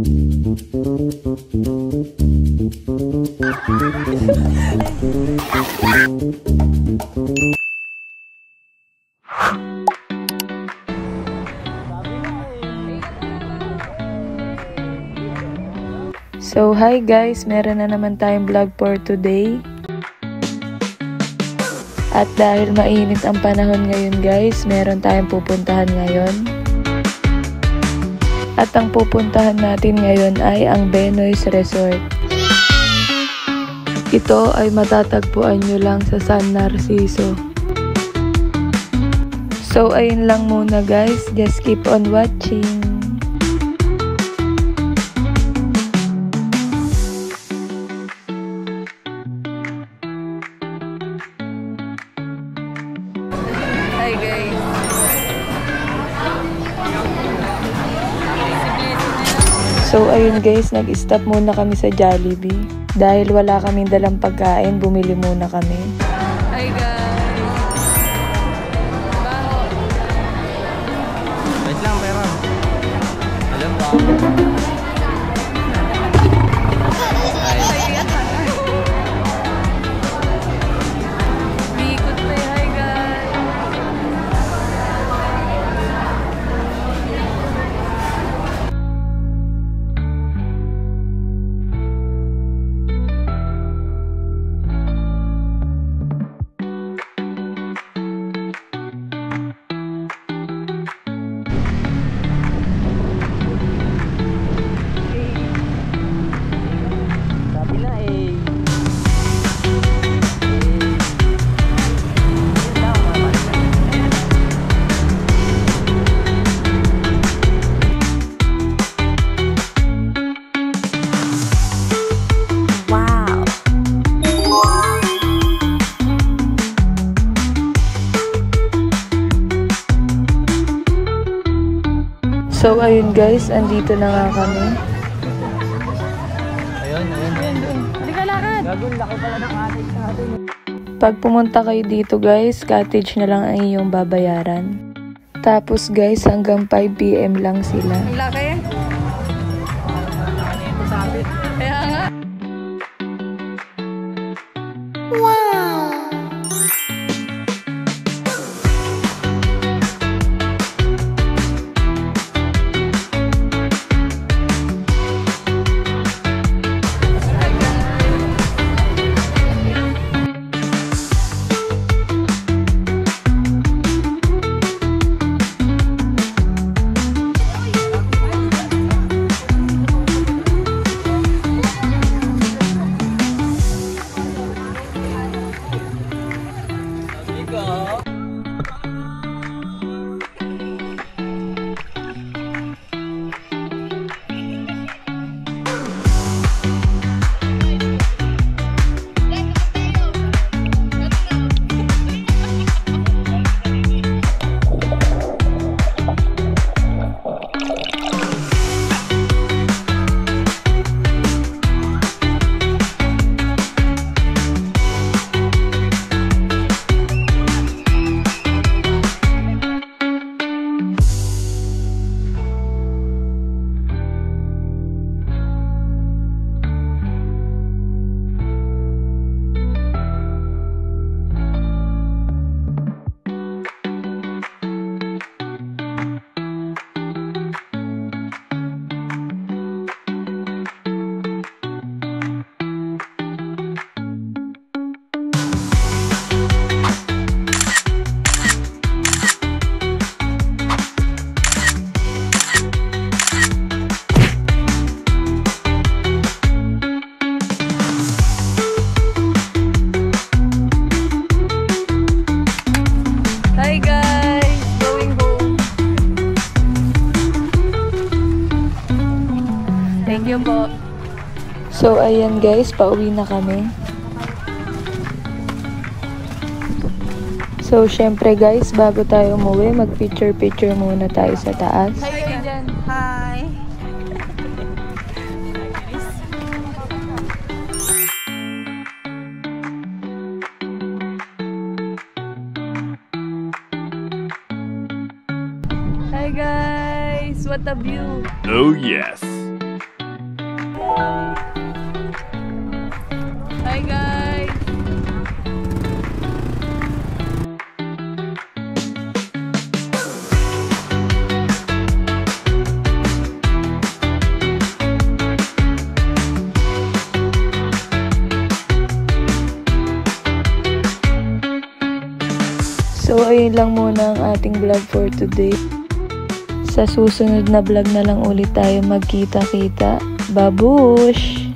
So hi guys, meron na naman tayong vlog for today. At dahil mainit ang panahon ngayon guys, meron tayong pupuntahan ngayon. At ang pupuntahan natin ngayon ay ang Benoy's Resort. Ito ay matatagpuan nyo lang sa San Narciso. So ayun lang muna guys, just keep on watching. Hi guys. So ayun guys, nag-stop muna kami sa Jollibee. Dahil wala kaming dalang pagkain, bumili muna kami. Hi guys. Baho. Wait lang, pero alam po. Biikot pa eh. Hi guys. Sabi na eh. Wow. So ayun guys, andito na nga kami. Ayun. Hindi ka lakad. Gagun, laki pala ng ating sa atin. Pag pumunta kayo dito guys, cottage na lang ang iyong babayaran. Tapos guys, hanggang 5 PM lang sila. Ang laki. Ito sa atin. Kaya nga. Hi guys. Going home. Thank you po. So ayan guys, pauwi na kami. So syempre guys, bago tayo umuwi, mag-picture muna tayo sa taas. Hi kayo dyan. Hi. Hi guys. What a view. Oh yes. Hi guys! So, ayun lang muna ang ating vlog for today. Sa susunod na vlog na lang ulit tayo magkita-kita. Babush!